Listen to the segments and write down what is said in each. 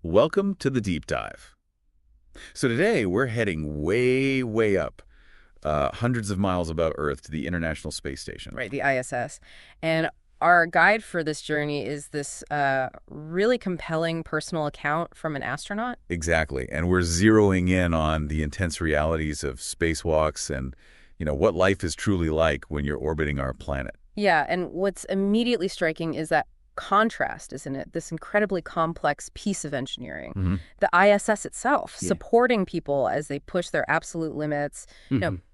Welcome to the deep dive. So today we're heading way, way up, hundreds of miles above Earth to the International Space Station. Right, the ISS. And our guide for this journey is this really compelling personal account from an astronaut. Exactly. And we're zeroing in on the intense realities of spacewalks and, what life is truly like when you're orbiting our planet. Yeah, and what's immediately striking is that contrast, isn't it? This incredibly complex piece of engineering. The ISS itself, supporting people as they push their absolute limits,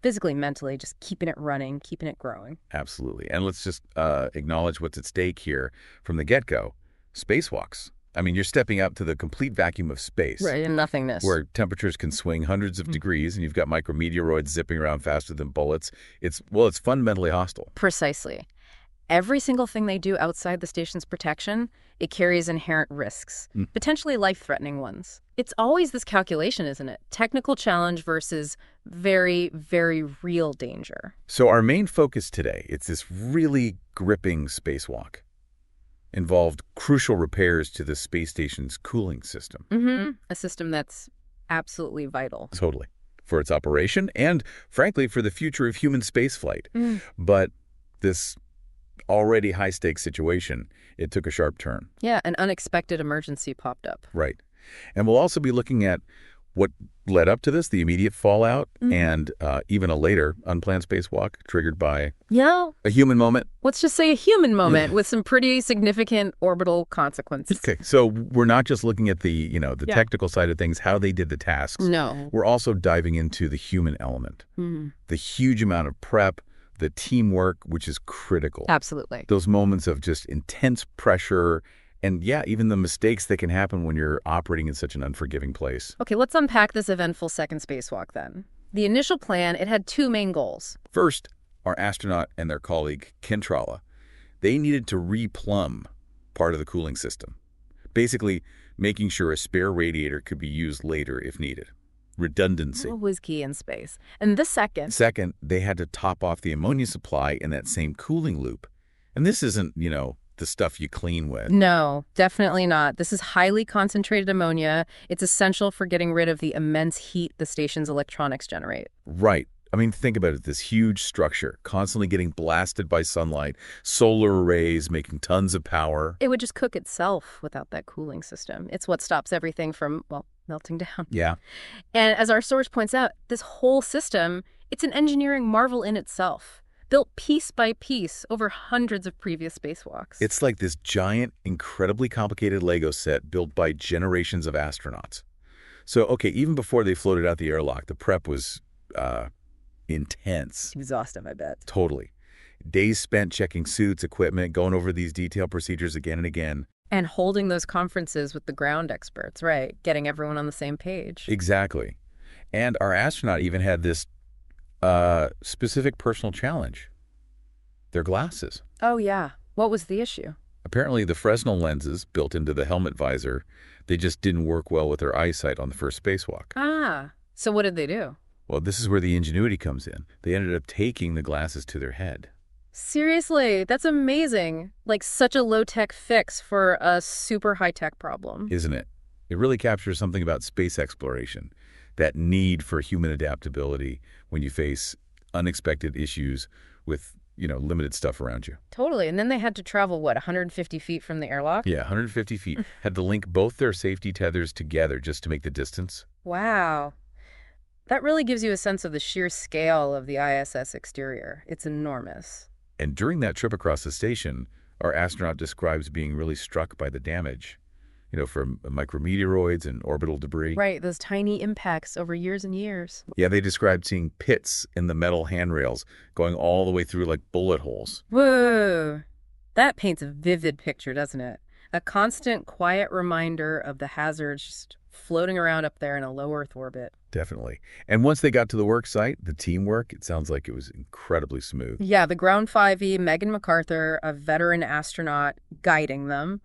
physically, mentally, just keeping it running, keeping it growing. Absolutely. And let's just acknowledge what's at stake here from the get-go. Spacewalks. I mean, you're stepping up to the complete vacuum of space. Right, and nothingness. Where temperatures can swing hundreds of degrees and you've got micrometeoroids zipping around faster than bullets. It's fundamentally hostile. Precisely. Every single thing they do outside the station's protection, it carries inherent risks, potentially life-threatening ones. It's always this calculation, isn't it? Technical challenge versus very, very real danger. So our main focus today, it's this really gripping spacewalk. Involved crucial repairs to the space station's cooling system. A system that's absolutely vital. Totally. For its operation and, frankly, for the future of human spaceflight. But this already high-stakes situation, it took a sharp turn. Yeah, an unexpected emergency popped up. Right. And we'll also be looking at what led up to this, the immediate fallout, and even a later unplanned spacewalk triggered by a human moment. Let's just say a human moment with some pretty significant orbital consequences. Okay, so we're not just looking at the, the technical side of things, how they did the tasks. No. We're also diving into the human element, the huge amount of prep, the teamwork, which is critical. Absolutely. Those moments of just intense pressure and, even the mistakes that can happen when you're operating in such an unforgiving place. Okay, let's unpack this eventful second spacewalk then. The initial plan, it had two main goals. First, our astronaut and their colleague, Kentrala, they needed to replumb part of the cooling system, basically making sure a spare radiator could be used later if needed. Redundancy. Was key in space. And the second? Second, they had to top off the ammonia supply in that same cooling loop. And this isn't, the stuff you clean with. No, definitely not. This is highly concentrated ammonia. It's essential for getting rid of the immense heat the station's electronics generate. Right. I mean, think about it. This huge structure, constantly getting blasted by sunlight, solar arrays making tons of power. It would just cook itself without that cooling system. It's what stops everything from, melting down. Yeah. And as our source points out, this whole system, it's an engineering marvel in itself, built piece by piece over hundreds of previous spacewalks. It's like this giant, incredibly complicated Lego set built by generations of astronauts. So, okay, even before they floated out the airlock, the prep was intense. Exhaustive, I bet. Totally. Days spent checking suits, equipment, going over these detailed procedures again and again. And holding those conferences with the ground experts, right? Getting everyone on the same page. Exactly. And our astronaut even had this specific personal challenge. Their glasses. Oh, yeah. What was the issue? Apparently, the Fresnel lenses built into the helmet visor, they just didn't work well with their eyesight on the first spacewalk. Ah, so what did they do? Well, this is where the ingenuity comes in. They ended up taking the glasses to their head. Seriously, that's amazing. Like such a low-tech fix for a super high-tech problem. Isn't it? It really captures something about space exploration, that need for human adaptability when you face unexpected issues with, limited stuff around you. Totally. And then they had to travel, 150 feet from the airlock? Yeah, 150 feet. Had to link both their safety tethers together just to make the distance. Wow. That really gives you a sense of the sheer scale of the ISS exterior. It's enormous. And during that trip across the station, our astronaut describes being really struck by the damage, from micrometeoroids and orbital debris. Right, those tiny impacts over years and years. Yeah, they described seeing pits in the metal handrails going all the way through like bullet holes. Whoa! That paints a vivid picture, doesn't it? A constant, quiet reminder of the hazards just floating around up there in a low Earth orbit. Definitely. And once they got to the work site, the teamwork, it sounds like it was incredibly smooth. Yeah, the Ground 5E, Megan MacArthur, a veteran astronaut, guiding them.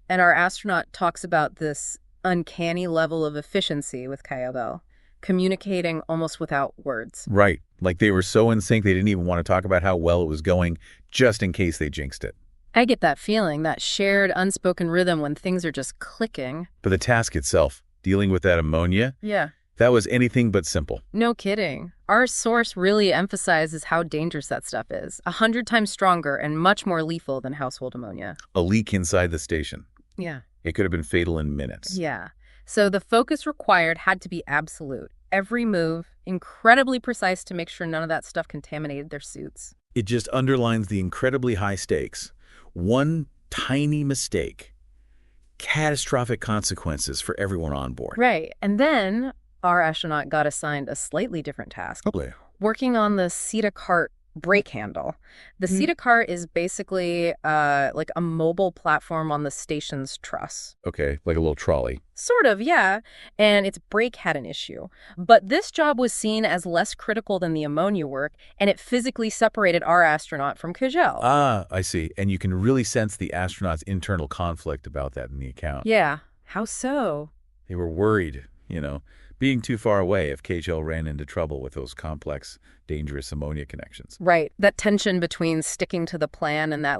And our astronaut talks about this uncanny level of efficiency with Kayabel, communicating almost without words. Right. Like they were so in sync, they didn't even want to talk about how well it was going, just in case they jinxed it. I get that feeling, that shared unspoken rhythm when things are just clicking. But the task itself, dealing with that ammonia, Yeah. that was anything but simple. No kidding. Our source really emphasizes how dangerous that stuff is. 100 times stronger and much more lethal than household ammonia. A leak inside the station. Yeah. It could have been fatal in minutes. Yeah. So the focus required had to be absolute. Every move, incredibly precise to make sure none of that stuff contaminated their suits. It just underlines the incredibly high stakes. One tiny mistake, catastrophic consequences for everyone on board. Right. And then our astronaut got assigned a slightly different task. Probably. Working on the CETA cart brake handle. The CETA cart is basically like a mobile platform on the station's truss. Okay, like a little trolley. Sort of, yeah. And its brake had an issue. But this job was seen as less critical than the ammonia work, and it physically separated our astronaut from Kagel. Ah, I see. And you can really sense the astronaut's internal conflict about that in the account. Yeah. How so? They were worried, being too far away if KHL ran into trouble with those complex, dangerous ammonia connections. Right. That tension between sticking to the plan and that,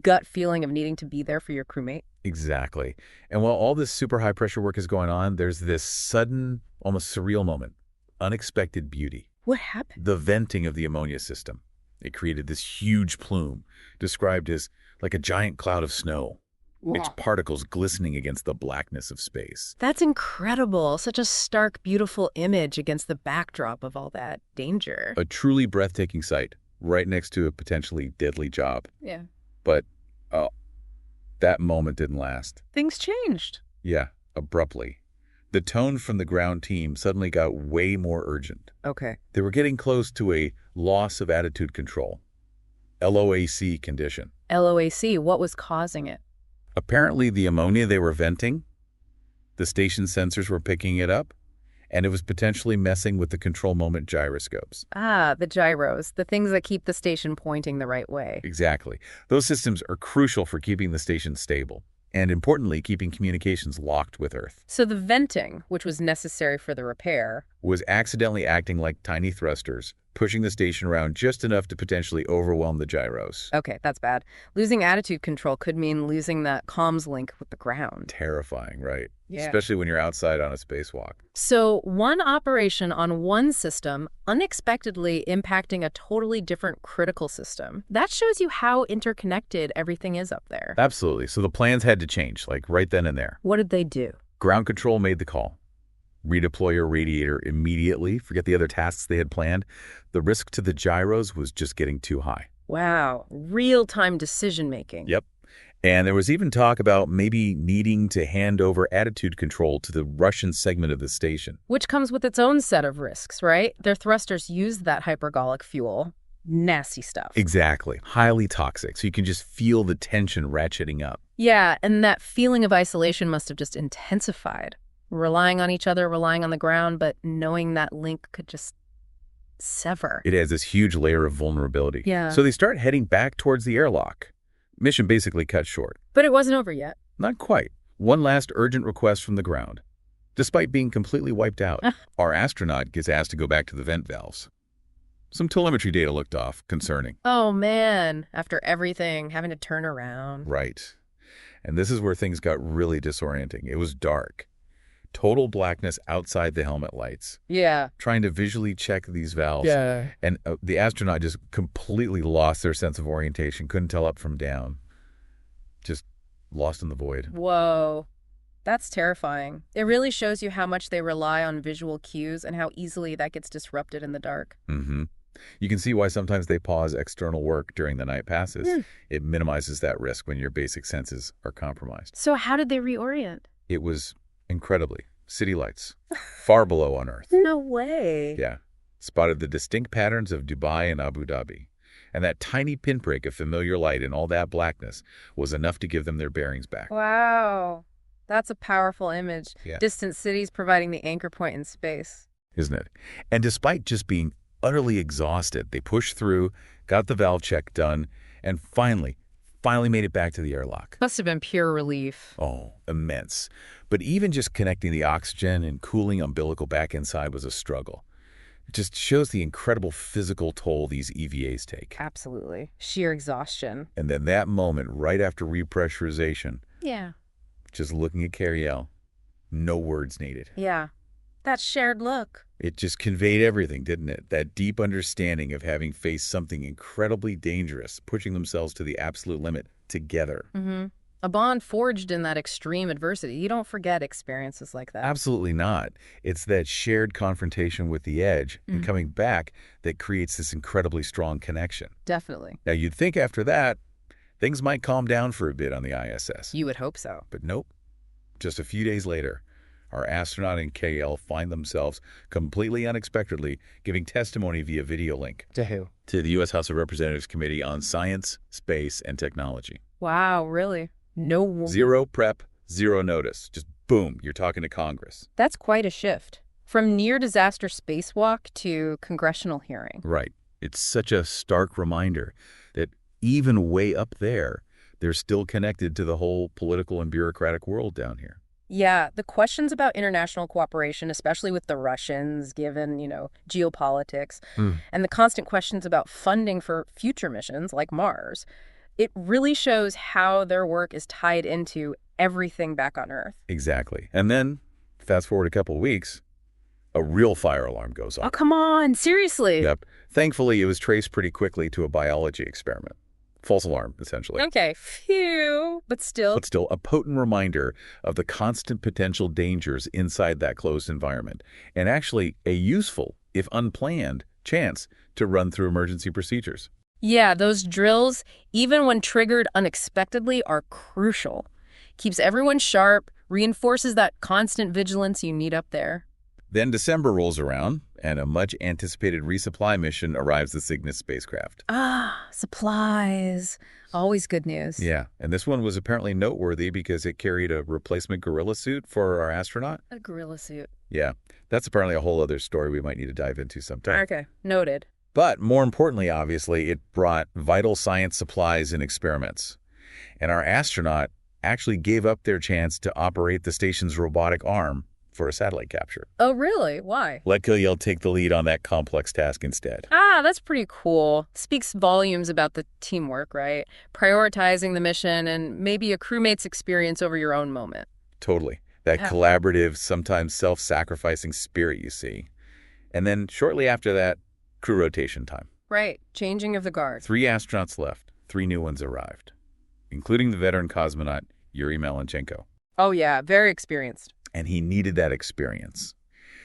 gut feeling of needing to be there for your crewmate. Exactly. And while all this super high-pressure work is going on, there's this sudden, almost surreal moment. Unexpected beauty. What happened? The venting of the ammonia system. It created this huge plume, described as like a giant cloud of snow. Its particles glistening against the blackness of space. That's incredible. Such a stark, beautiful image against the backdrop of all that danger. A truly breathtaking sight, right next to a potentially deadly job. Yeah. But that moment didn't last. Things changed. Yeah, abruptly. The tone from the ground team suddenly got way more urgent. Okay. They were getting close to a loss of attitude control. LOAC condition. LOAC, what was causing it? Apparently, the ammonia they were venting, the station sensors were picking it up, and it was potentially messing with the control moment gyroscopes. Ah, the gyros, the things that keep the station pointing the right way. Exactly. Those systems are crucial for keeping the station stable, and importantly, keeping communications locked with Earth. So the venting, which was necessary for the repair, was accidentally acting like tiny thrusters, pushing the station around just enough to potentially overwhelm the gyros. Okay, that's bad. Losing attitude control could mean losing that comms link with the ground. Terrifying, right? Yeah. Especially when you're outside on a spacewalk. So one operation on one system unexpectedly impacting a totally different critical system. That shows you how interconnected everything is up there. Absolutely. So the plans had to change, like right then and there. What did they do? Ground control made the call. Redeploy your radiator immediately. Forget the other tasks they had planned. The risk to the gyros was just getting too high. Wow. Real-time decision-making. Yep. And there was even talk about maybe needing to hand over attitude control to the Russian segment of the station. Which comes with its own set of risks, right? Their thrusters use that hypergolic fuel. Nasty stuff. Exactly. Highly toxic. So you can just feel the tension ratcheting up. Yeah, and that feeling of isolation must have just intensified. Relying on each other, relying on the ground, but knowing that link could just sever. It has this huge layer of vulnerability. Yeah. So they start heading back towards the airlock. Mission basically cut short. But it wasn't over yet. Not quite. One last urgent request from the ground. Despite being completely wiped out, our astronaut gets asked to go back to the vent valves. Some telemetry data looked off, concerning. Oh, man. After everything, having to turn around. Right. And this is where things got really disorienting. It was dark. Total blackness outside the helmet lights. Yeah. Trying to visually check these valves. Yeah. And the astronaut just completely lost their sense of orientation. Couldn't tell up from down. Just lost in the void. Whoa. That's terrifying. It really shows you how much they rely on visual cues and how easily that gets disrupted in the dark. Mm-hmm. You can see why sometimes they pause external work during the night passes. It minimizes that risk when your basic senses are compromised. So how did they reorient? It was incredibly. City lights, far below on Earth. No way. Yeah. Spotted the distinct patterns of Dubai and Abu Dhabi. And that tiny pinprick of familiar light in all that blackness was enough to give them their bearings back. Wow. That's a powerful image. Yeah. Distant cities providing the anchor point in space. Isn't it? And despite just being utterly exhausted, they pushed through, got the valve check done, and finally made it back to the airlock. Must have been pure relief. Oh, immense. But even just connecting the oxygen and cooling umbilical back inside was a struggle. It just shows the incredible physical toll these EVAs take. Absolutely. Sheer exhaustion. And then that moment, right after repressurization, Yeah. just looking at Cariel, no words needed. Yeah. That shared look. It just conveyed everything, didn't it? That deep understanding of having faced something incredibly dangerous, pushing themselves to the absolute limit together. Mm-hmm. A bond forged in that extreme adversity. You don't forget experiences like that. Absolutely not. It's that shared confrontation with the edge and coming back that creates this incredibly strong connection. Definitely. Now, you'd think after that, things might calm down for a bit on the ISS. You would hope so. But nope. Just a few days later, our astronaut and KL find themselves completely unexpectedly giving testimony via video link. To who? To the U.S. House of Representatives Committee on Science, Space, and Technology. Wow, really? No. Zero prep, zero notice. Just boom, you're talking to Congress. That's quite a shift. From near-disaster spacewalk to congressional hearing. Right. It's such a stark reminder that even way up there, they're still connected to the whole political and bureaucratic world down here. Yeah, the questions about international cooperation, especially with the Russians, given, geopolitics, and the constant questions about funding for future missions like Mars, it really shows how their work is tied into everything back on Earth. Exactly. And then, fast forward a couple of weeks, a real fire alarm goes off. Oh, come on. Seriously? Yep. Thankfully, it was traced pretty quickly to a biology experiment. False alarm, essentially. Okay. Phew. But still, a potent reminder of the constant potential dangers inside that closed environment, and actually a useful, if unplanned, chance to run through emergency procedures. Yeah, those drills, even when triggered unexpectedly, are crucial. Keeps everyone sharp, reinforces that constant vigilance you need up there. Then December rolls around, and a much-anticipated resupply mission arrives at Cygnus spacecraft. Ah, supplies. Always good news. Yeah, and this one was apparently noteworthy because it carried a replacement gorilla suit for our astronaut. A gorilla suit. Yeah, that's apparently a whole other story we might need to dive into sometime. Okay, noted. But more importantly, obviously, it brought vital science supplies and experiments. And our astronaut actually gave up their chance to operate the station's robotic arm for a satellite capture. Oh, really? Why? Let Kiliel take the lead on that complex task instead. Ah, that's pretty cool. Speaks volumes about the teamwork, right? Prioritizing the mission and maybe a crewmate's experience over your own moment. Totally. That collaborative, sometimes self-sacrificing spirit you see. And then shortly after that, crew rotation time. Right. Changing of the guard. 3 astronauts left. 3 new ones arrived, including the veteran cosmonaut Yuri Malenchenko. Oh, yeah. Very experienced. And he needed that experience.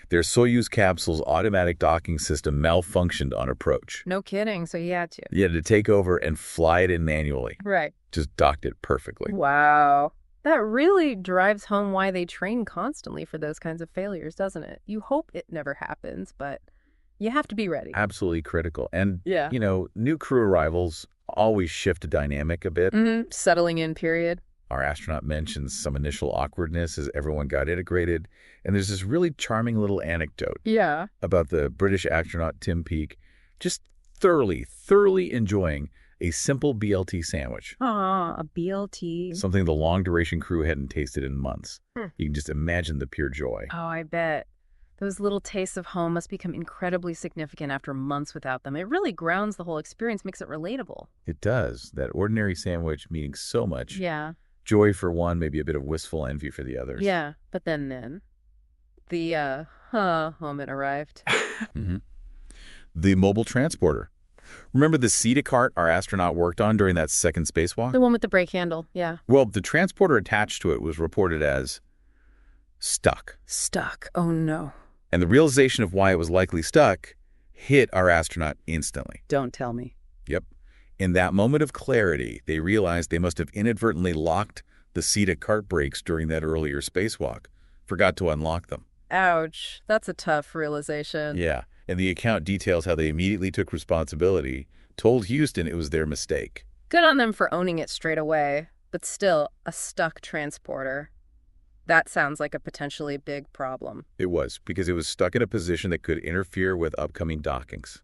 Their Soyuz capsule's automatic docking system malfunctioned on approach. No kidding. So he had to. He had to take over and fly it in manually. Right. Just docked it perfectly. Wow. That really drives home why they train constantly for those kinds of failures, doesn't it? You hope it never happens, but you have to be ready. Absolutely critical. And, yeah, new crew arrivals always shift the dynamic a bit. Settling in period. Our astronaut mentions some initial awkwardness as everyone got integrated. And there's this really charming little anecdote about the British astronaut Tim Peake just thoroughly enjoying a simple BLT sandwich. Ah, a BLT. Something the long-duration crew hadn't tasted in months. You can just imagine the pure joy. Oh, I bet. Those little tastes of home must become incredibly significant after months without them. It really grounds the whole experience, makes it relatable. It does. That ordinary sandwich meaning so much. Yeah. Joy for one, maybe a bit of wistful envy for the others. Yeah, but then the moment arrived. The mobile transporter. Remember the CETA cart our astronaut worked on during that second spacewalk? The one with the brake handle, yeah. Well, the transporter attached to it was reported as stuck. Stuck, oh no. And the realization of why it was likely stuck hit our astronaut instantly. Don't tell me. Yep. In that moment of clarity, they realized they must have inadvertently locked the CETA cart brakes during that earlier spacewalk. Forgot to unlock them. Ouch. That's a tough realization. Yeah. And the account details how they immediately took responsibility, told Houston it was their mistake. Good on them for owning it straight away. But still, a stuck transporter. That sounds like a potentially big problem. It was, because it was stuck in a position that could interfere with upcoming dockings.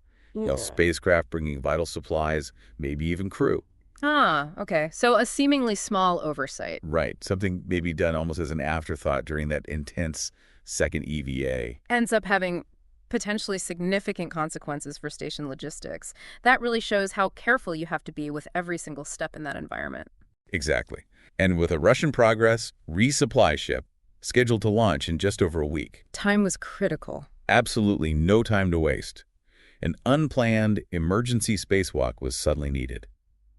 Spacecraft bringing vital supplies, maybe even crew. Ah, okay. So a seemingly small oversight. Right. Something maybe done almost as an afterthought during that intense second EVA. Ends up having potentially significant consequences for station logistics. That really shows how careful you have to be with every single step in that environment. Exactly. And with a Russian Progress resupply ship scheduled to launch in just over a week. Time was critical. Absolutely no time to waste. An unplanned emergency spacewalk was suddenly needed.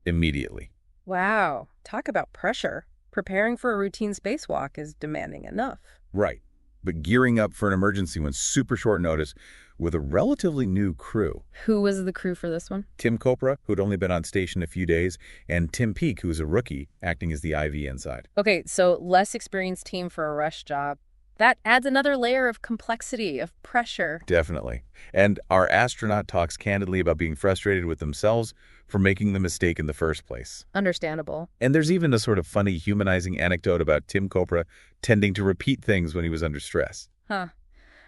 Immediately. Wow. Talk about pressure. Preparing for a routine spacewalk is demanding enough. Right. But gearing up for an emergency on super short notice with a relatively new crew. Who was the crew for this one? Tim Kopra, who'd only been on station a few days, and Tim Peake, who was a rookie, acting as the IV inside. Okay, so less experienced team for a rush job. That adds another layer of complexity, of pressure. Definitely. And our astronaut talks candidly about being frustrated with themselves for making the mistake in the first place. Understandable. And there's even a sort of funny, humanizing anecdote about Tim Kopra tending to repeat things when he was under stress. Huh.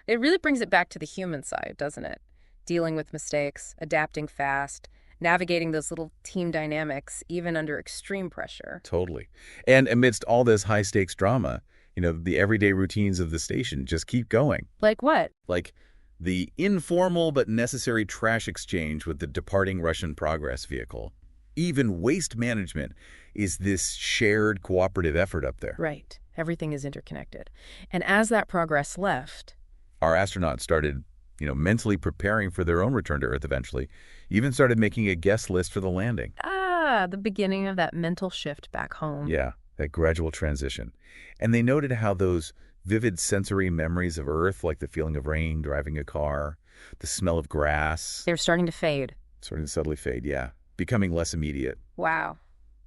It really brings it back to the human side, doesn't it? Dealing with mistakes, adapting fast, navigating those little team dynamics, even under extreme pressure. Totally. And amidst all this high-stakes drama, the everyday routines of the station just keep going. Like what? Like the informal but necessary trash exchange with the departing Russian Progress vehicle. Even waste management is this shared cooperative effort up there. Right. Everything is interconnected. And as that Progress left, our astronauts started, mentally preparing for their own return to Earth eventually, even started making a guest list for the landing. the beginning of that mental shift back home. Yeah, that gradual transition. And they noted how those vivid sensory memories of Earth, like the feeling of rain, driving a car, the smell of grass. They're starting to fade. Starting to subtly fade, yeah. Becoming less immediate. Wow.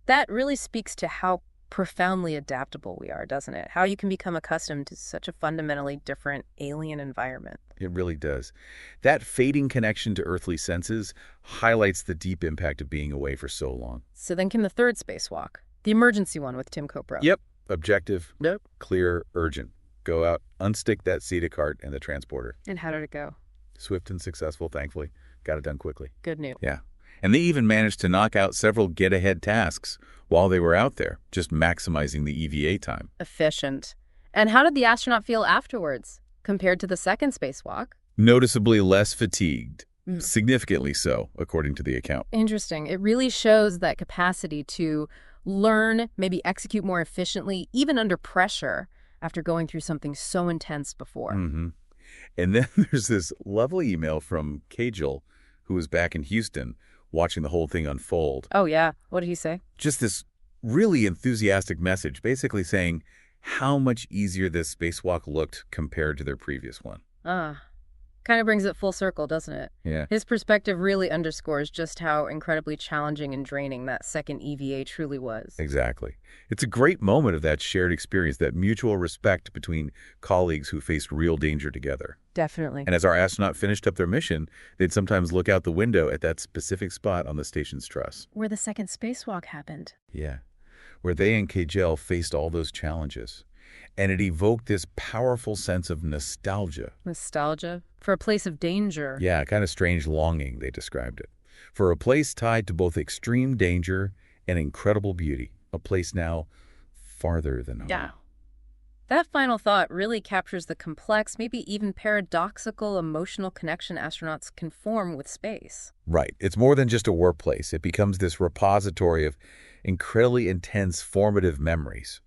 That really speaks to how profoundly adaptable we are, doesn't it? How you can become accustomed to such a fundamentally different alien environment. It really does. That fading connection to earthly senses highlights the deep impact of being away for so long. So then came the third spacewalk, the emergency one with Tim Kopra. Yep. Objective, Yep. Clear, urgent. Go out, unstick that CETA cart and the transporter. And how did it go? Swift and successful, thankfully. Got it done quickly. Good news. Yeah. And they even managed to knock out several get-ahead tasks while they were out there, just maximizing the EVA time. Efficient. And how did the astronaut feel afterwards, compared to the second spacewalk? Noticeably less fatigued. Significantly so, according to the account. Interesting. It really shows that capacity to learn, maybe execute more efficiently, even under pressure, after going through something so intense before. Mm-hmm. And then there's this lovely email from Kajal, who was back in Houston, watching the whole thing unfold. Oh, yeah. What did he say? Just this really enthusiastic message, basically saying how much easier this spacewalk looked compared to their previous one. Kind of brings it full circle, doesn't it? Yeah. His perspective really underscores just how incredibly challenging and draining that second EVA truly was. Exactly. It's a great moment of that shared experience, that mutual respect between colleagues who faced real danger together. Definitely. And as our astronaut finished up their mission, they'd sometimes look out the window at that specific spot on the station's truss. Where the second spacewalk happened. Yeah. Where they and Kajal faced all those challenges. And it evoked this powerful sense of nostalgia. Nostalgia? For a place of danger. Yeah, kind of strange longing, they described it. For a place tied to both extreme danger and incredible beauty. A place now farther than home. Yeah. That final thought really captures the complex, maybe even paradoxical emotional connection astronauts can form with space. Right. It's more than just a workplace. It becomes this repository of incredibly intense formative memories,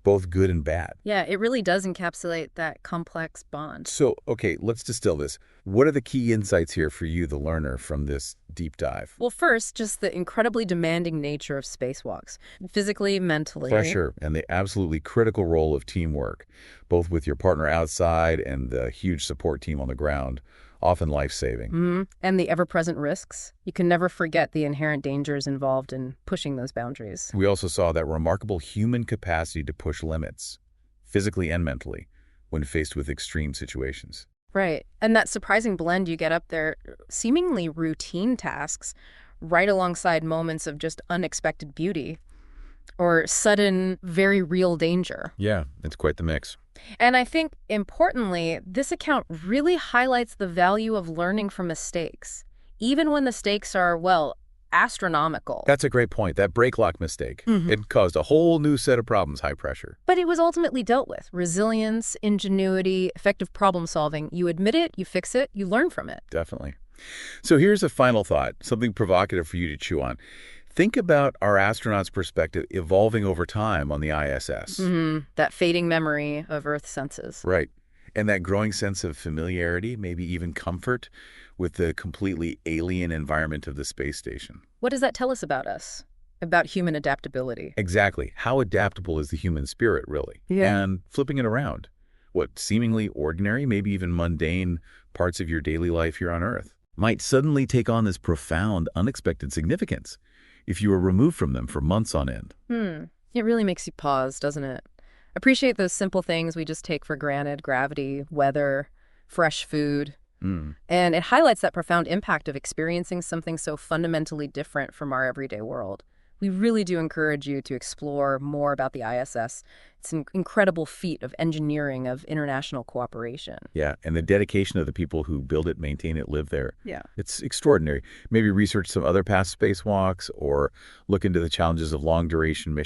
both good and bad. Yeah, it really does encapsulate that complex bond. So, okay, let's distill this. What are the key insights here for you, the learner, from this deep dive? Well, first, just the incredibly demanding nature of spacewalks, physically, mentally. Pressure and the absolutely critical role of teamwork, both with your partner outside and the huge support team on the ground, often life-saving. And the ever-present risks. You can never forget the inherent dangers involved in pushing those boundaries. We also saw that remarkable human capacity to push limits, physically and mentally, when faced with extreme situations. Right. And that surprising blend you get up there, seemingly routine tasks, right alongside moments of just unexpected beauty or sudden, very real danger. Yeah, it's quite the mix. And I think, importantly, this account really highlights the value of learning from mistakes, even when the stakes are, well, astronomical. That's a great point. That brake lock mistake. Mm-hmm. It caused a whole new set of problems, high pressure. But it was ultimately dealt with. Resilience, ingenuity, effective problem solving. You admit it, you fix it, you learn from it. Definitely. So here's a final thought, something provocative for you to chew on. Think about our astronauts' perspective evolving over time on the ISS. That fading memory of Earth senses. Right. And that growing sense of familiarity, maybe even comfort, with the completely alien environment of the space station. What does that tell us about us? About human adaptability? Exactly. How adaptable is the human spirit, really? Yeah. And flipping it around, what seemingly ordinary, maybe even mundane parts of your daily life here on Earth might suddenly take on this profound, unexpected significance if you are removed from them for months on end. It really makes you pause, doesn't it? Appreciate those simple things we just take for granted: gravity, weather, fresh food. And it highlights that profound impact of experiencing something so fundamentally different from our everyday world. We really do encourage you to explore more about the ISS. It's an incredible feat of engineering, of international cooperation. Yeah, and the dedication of the people who build it, maintain it, live there. Yeah. It's extraordinary. Maybe research some other past spacewalks or look into the challenges of long-duration missions.